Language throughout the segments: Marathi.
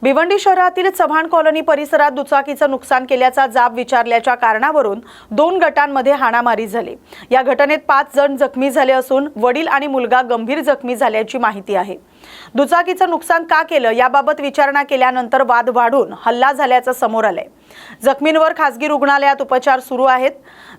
भिवंडी शहरातील चव्हाण कॉलनी परिसरात दुचाकीचं नुकसान केल्याचा जाब विचारल्याच्या कारणावरून 2 गटांमध्ये हाणामारी झाली। या घटनेत 5 जण जखमी झाले असून वडील आणि मुलगा गंभीर जखमी झाल्याची माहिती आहे। दुचाकीचं नुकसान का केलं याबाबत विचारणा केल्यानंतर वाद वाढून हल्ला झाल्याचं समोर आलंय। जखमींवर खासगी रुग्णालयात उपचार सुरू आहेत।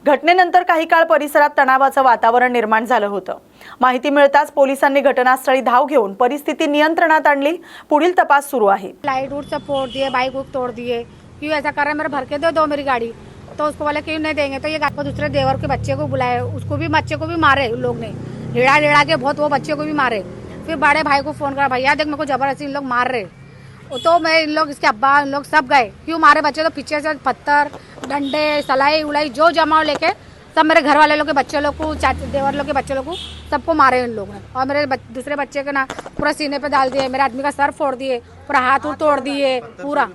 घटनेनंतर काही काळ परिसरात तणावाचं वातावरण निर्माण झालं होतं। माहिती मिळताच पोलिसांनी घटनास्थळी धाव घेऊन परिस्थिती नियंत्रणात आणली। पुढील तपास सुरू आहे। लाइट उठ सब फोड़ दिए, बाइक उठ तोड़ दिए। क्यों ऐसा कर रहे हैं? मेरे भर के दो मेरी गाड़ी। तो उसको बोले क्यों नहीं देंगे, तो ये गाड़ी को दूसरे देवर के बच्चे को बुलाए, उसको भी बच्चे को भी मारे उन लोग ने, लिड़ा के बहुत वो बच्चे को भी मारे। फिर बड़े भाई को फोन करा, भैया देख मेरे को जबरदस्ती इन लोग मार रहे। तो मैं इन लोग इसके अब्बा इन लोग सब गए। क्यों मारे बच्चे? तो पीछे से पत्थर डंडे सलाई उलाई जो जमाव लेके सब मेरे घर वाले लोग के बच्चे लोग को, देवर लोग के बच्चे लोग को सबको मारे इन लोगों ने। और मेरे दूसरे बच्चे के ना पूरा सीने पे डाल दिए, मेरे आदमी का सर फोड़ दिए, पूरा हाथ तोड़ दिए पूरा।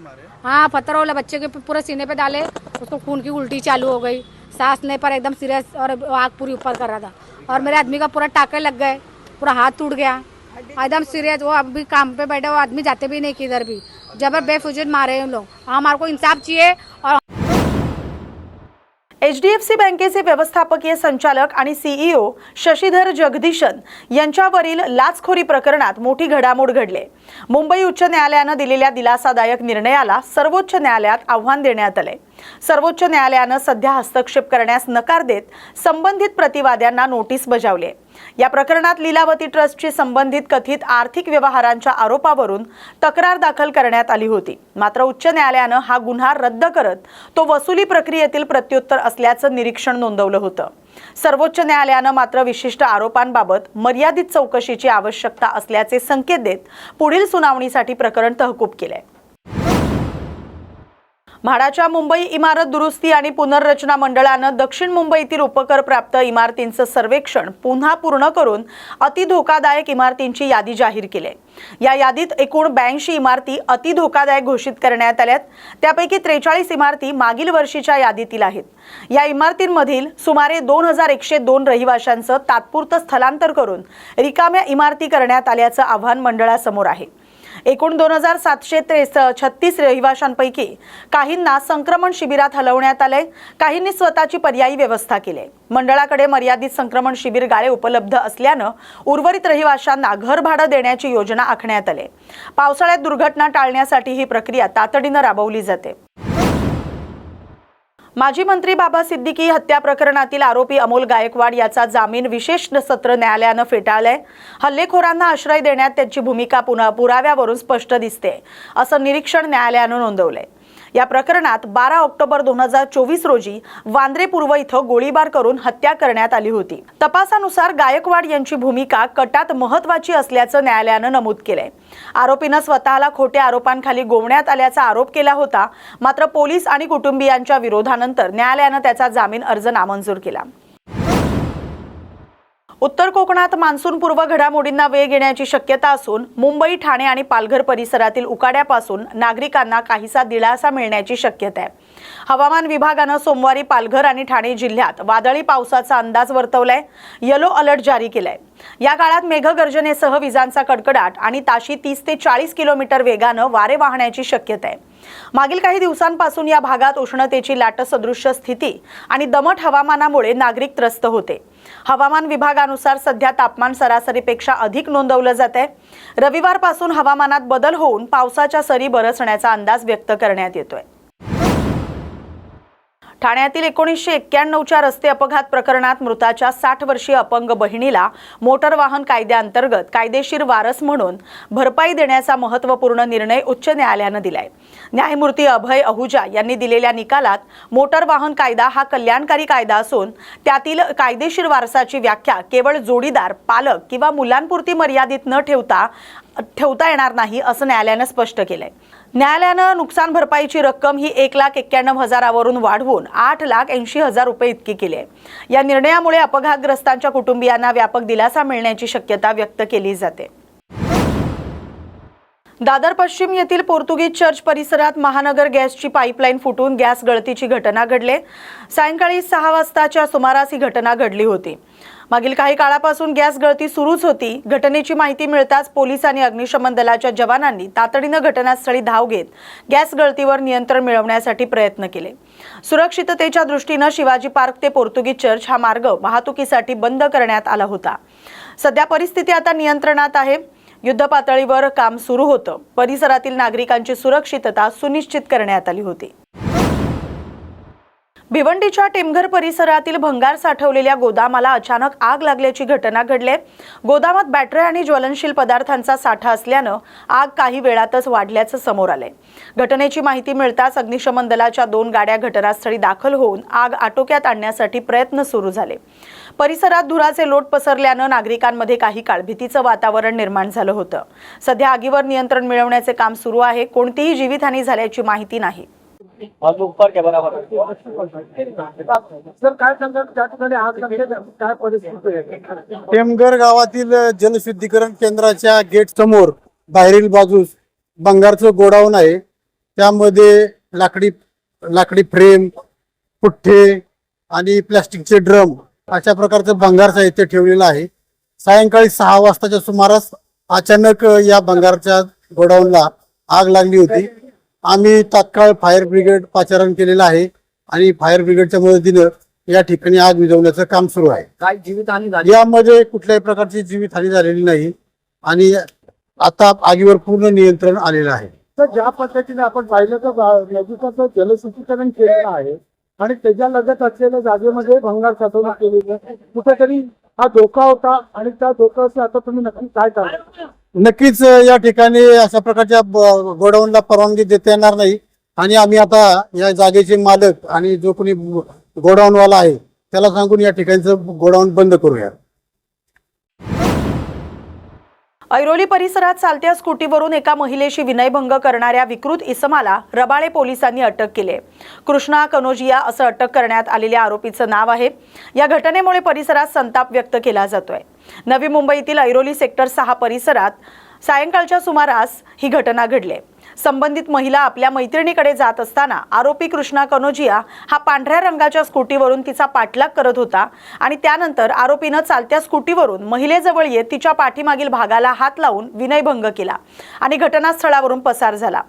हाँ, पत्थर वाले बच्चे के पूरे सीने पे डाले, उसको खून की उल्टी चालू हो गई, सांस नहीं पर एकदम सीरियस और आग पूरी ऊपर कर रहा था। और मेरे आदमी का पूरा टाके लग गए, पूरा हाथ टूट गया एकदम सीरियस। वो अभी काम पे बैठे, वो आदमी जाते भी नहीं किधर भी, जबर बेफुजूल मारे उन लोग। हमारे को इंसाफ चाहिए। और HDFC बँकेचे व्यवस्थापकीय संचालक आणि CEO शशिधर जगदीशन यांच्यावरील लाचखोरी प्रकरणात मोठी घडामोड घडली। मुंबई उच्च न्यायालयाने दिलेल्या दिलासादायक निर्णयाला सर्वोच्च न्यायालयात आव्हान देण्यात आले। सर्वोच्च न्यायालयाने सध्या हस्तक्षेप करण्यास नकार देत संबंधित प्रतिवाद्यांना नोटीस बजावली। या प्रकरणात लीलावती ट्रस्टशी संबंधित कथित आर्थिक व्यवहारांच्या आरोपावरून तक्रार दाखल करण्यात आली होती। मात्र उच्च न्यायालयाने हा गुन्हा रद्द करत तो वसुली प्रक्रियेतील प्रत्युत्तर असल्याचं निरीक्षण नोंदवलं होतं। सर्वोच्च न्यायालयाने मात्र विशिष्ट आरोपांबाबत मर्यादित चौकशीची आवश्यकता असल्याचे संकेत देत पुढील सुनावणीसाठी प्रकरण तहकूब केले। म्हाडाच्या मुंबई इमारत दुरुस्ती आणि पुनर्रचना मंडळाने दक्षिण मुंबईतील उपकर प्राप्त इमारतींचं सर्वेक्षण पुन्हा पूर्ण करून अति धोकादायक इमारतींची यादी जाहीर केली। या यादीत एकूण 82 इमारती अति धोकादायक घोषित करण्यात आल्यात। त्यापैकी 43 इमारती मागील वर्षीच्या यादीतील आहेत। या इमारतींमधील सुमारे 2102 रहिवाशांचं तात्पुरतं स्थलांतर करून रिकाम्या इमारती करण्यात आल्याचं आव्हान मंडळासमोर आहे। एकूण 2736 रहिवाशांपैकी काहींना संक्रमण शिबिरात हलवण्यात आले, काहींनी स्वतःची पर्यायी व्यवस्था केली। मंडळाकडे मर्यादित संक्रमण शिबिर गाळे उपलब्ध असल्याने उर्वरित रहिवाशांना घर भाडं देण्याची योजना आखण्यात आली। पावसाळ्यात दुर्घटना टाळण्यासाठी ही प्रक्रिया तातडीने राबवली जाते। माजी मंत्री बाबा सिद्दीकी हत्या प्रकरणातील आरोपी अमोल गायकवाड याचा जामीन विशेष सत्र न्यायालयाने फेटाळलाय। हल्लेखोरांना आश्रय देण्यात त्यांची भूमिका पुराव्यावरून स्पष्ट दिसते, असं निरीक्षण न्यायालयाने नोंदवलंय। या प्रकरणात 12 ऑक्टोबर 2024 रोजी वांद्रे पूर्व इथं गोळीबार करून हत्या करण्यात आली होती। तपासानुसार गायकवाड यांची भूमिका कटात महत्त्वाची असल्याचं न्यायालयाने नमूद केलंय। आरोपीने स्वतःला खोट्या आरोपांखाली गोवण्यात आल्याचा आरोप केला होता, मात्र पोलीस आणि कुटुंबियांच्या विरोधानंतर न्यायालयाने त्याचा जामीन अर्ज नामंजूर केला। उत्तर कोकणात मान्सूनपूर्व घडामोडींना वेग येण्याची शक्यता असून मुंबई, ठाणे आणि पालघर परिसरातील उकाड्यापासून नागरिकांना काहीसा दिलासा मिळण्याची शक्यता आहे। हवामान विभागाने सोमवारी पालघर आणि ठाणे जिल्ह्यात वादळी पावसाचा अंदाज वर्तवलाय, येलो अलर्ट जारी केलाय। या काळात मेघगर्जनेसह विजांचा कडकडाट आणि ताशी 30 ते 40 किलोमीटर वेगाने वारे वाहण्याची शक्यता आहे। मागील काही दिवसांपासून या भागात उष्णतेची लाटसदृश्य स्थिती आणि दमट हवामानामुळे नागरिक त्रस्त होते। हवामान विभागानुसार सध्या तापमान सरासरीपेक्षा अधिक नोंदवलं जाते। रविवारपासून हवामानात बदल होऊन पावसाच्या सरी बरसण्याचा अंदाज व्यक्त करण्यात येतोय। ठाण्यातील 1991च्या रस्ते अपघात प्रकरणात मृताच्या 60 वर्षीय अपंग बहिणीला मोटर वाहन कायद्याअंतर्गत कायदेशीर वारस म्हणून भरपाई देण्याचा महत्त्वपूर्ण निर्णय उच्च न्यायालयाने दिलाय। न्यायमूर्ती अभय अहुजा यांनी दिलेल्या निकालात मोटर वाहन कायदा हा कल्याणकारी कायदा असून त्यातील कायदेशीर वारसाची व्याख्या केवळ जोडीदार, पालक किंवा मुलांपुरती मर्यादित न ठेवता येणार नाही, असं न्यायालयाने स्पष्ट केलंय। न्यायालयाने नुकसान भरपाईची रक्कम ही 1,91,000 वरून वाढवून 8,80,000 रुपये इतकी केली आहे। या निर्णयामुळे अपघातग्रस्तांच्या कुटुंबियांना व्यापक दिलासा मिळण्याची शक्यता व्यक्त केली जाते। दादर पश्चिम येथील पोर्तुगीज चर्च परिसरात महानगर गॅसची पाईपलाईन फुटून गॅस गळतीची घटना घडली। सायंकाळी 6 वाजताच्या सुमारास ही घटना घडली होती। मागील काही काळापासून गॅस गळती सुरूच होती। घटनेची माहिती मिळताच पोलीस आणि अग्निशमन दलाच्या जवानांनी तातडीने घटनास्थळी धाव घेत गॅस गळतीवर नियंत्रण मिळवण्यासाठी प्रयत्न केले। सुरक्षिततेच्या दृष्टीने शिवाजी पार्क ते पोर्तुगीज चर्च हा मार्ग वाहतुकीसाठी बंद करण्यात आला होता। सध्या परिस्थिती आता नियंत्रणात आहे। युद्ध पातळीवर काम सुरू होतं। परिसरातील नागरिकांची सुरक्षितता सुनिश्चित करण्यात आली होती। भिवंडीच्या टिमघर परिसरातील भंगार साठवलेल्या गोदामाला अचानक आग लागल्याची घटना घडली। गोदामात बॅटऱ्या आणि ज्वलनशील पदार्थांचा साठा असल्याने आग काही वेळातच वाढल्याचं समोर आले। घटनेची माहिती मिळताच अग्निशमन दलाच्या 2 गाड्या घटनास्थळी दाखल होऊन आग आटोक्यात आणण्यासाठी प्रयत्न सुरू झाले। परिसरात धुराचे लोट पसरल्याने नागरिकांमध्ये काही काळ भीतीचं वातावरण निर्माण झालं होतं। सध्या आगीवर नियंत्रण मिळवण्याचे काम सुरू आहे। कोणतीही जीवितहानी झाल्याची माहिती नाही। सर काय सांगतात त्या ठिकाणी आग लागली काय परिस्थिती आहे? टेमघर गावातील जलशुद्धीकरण केंद्राच्या गेट समोर बाहेरील बाजूस भंगारचं गोडाऊन आहे। त्यामध्ये लाकडी फ्रेम, पुठ्ठे आणि प्लास्टिकचे ड्रम अशा प्रकारचं भंगार साहित्य ठेवलेलं आहे। सायंकाळी 6 वाजताच्या सुमारास अचानक या भंगारच्या गोडाऊनला आग लागली होती। आम्ही तात्काळ फायर ब्रिगेड पाचारण केलेलं आहे आणि फायर ब्रिगेडच्या मदतीने या ठिकाणी आग विझवण्याचं काम सुरू आहे। काय जीवितहानी झाली? यामध्ये कुठल्याही प्रकारची जीवितहानी झालेली नाही आणि आता आगीवर पूर्ण नियंत्रण आलेलं आहे। तर ज्या पद्धतीने आपण पाहिलं तर नदीचं जलशुद्धीकरण केलेलं आहे आणि त्याच्या लगत असलेल्या जागेमध्ये भंगार साठवणूक केलेली आहे। कुठेतरी हा धोका होता आणि त्या धोक्याचं आता तुम्ही नक्की काय करता? नक्कीच या ठिकाणी अशा प्रकारच्या गोडाऊनला परवानगी देता येणार नाही आणि आम्ही आता या जागेचे मालक आणि जो कोणी गोडाऊनवाला आहे त्याला सांगून या ठिकाणचं गोडाऊन बंद करूया। ऐरोली परिसरात चालत्या स्कूटीवरून एका महिलेशी विनयभंग करणाऱ्या विकृत इसमाला रबाळे पोलिसांनी अटक केली। कृष्णा कनोजिया असं अटक करण्यात आलेल्या आरोपीचं नाव आहे। या घटनेमुळे परिसरात संताप व्यक्त केला जातोय। नवी मुंबईतील ऐरोली सेक्टर 6 परिसरात सायंकाळच्या सुमारास ही घटना घडली। संबंधित महिला आपल्या मैत्रिणीकडे जात असताना आरोपी कृष्णा कनोजिया हा पांढऱ्या रंगाच्या स्कूटीवरून तिचा पाठलाग करत होता आणि त्यानंतर आरोपीने चालत्या स्कूटीवरून महिलेजवळ येत तिच्या पाठीमागील भागाला हात लावून विनयभंग केला आणि घटनास्थळावरून पसार झाला।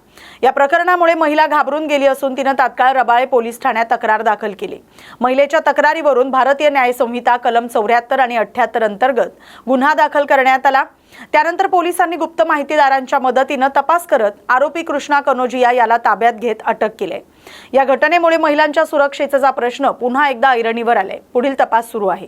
या प्रकरणामुळे महिला घाबरून गेली असून तिने तात्काळ रबाळे पोलीस ठाण्यात तक्रार दाखल केली। महिलेच्या तक्रारीवरून भारतीय न्याय संहिता कलम 74 आणि 78 अंतर्गत गुन्हा दाखल करण्यात आला। त्यानंतर पोलिसांनी गुप्त माहितीदारांच्या मदतीने तपास करत आरोपी कृष्णा कनोजिया याला ताब्यात घेत अटक केली। या घटनेमुळे महिलांच्या सुरक्षेचा प्रश्न पुन्हा एकदा ऐरणीवर आलाय। पुढील तपास सुरू आहे।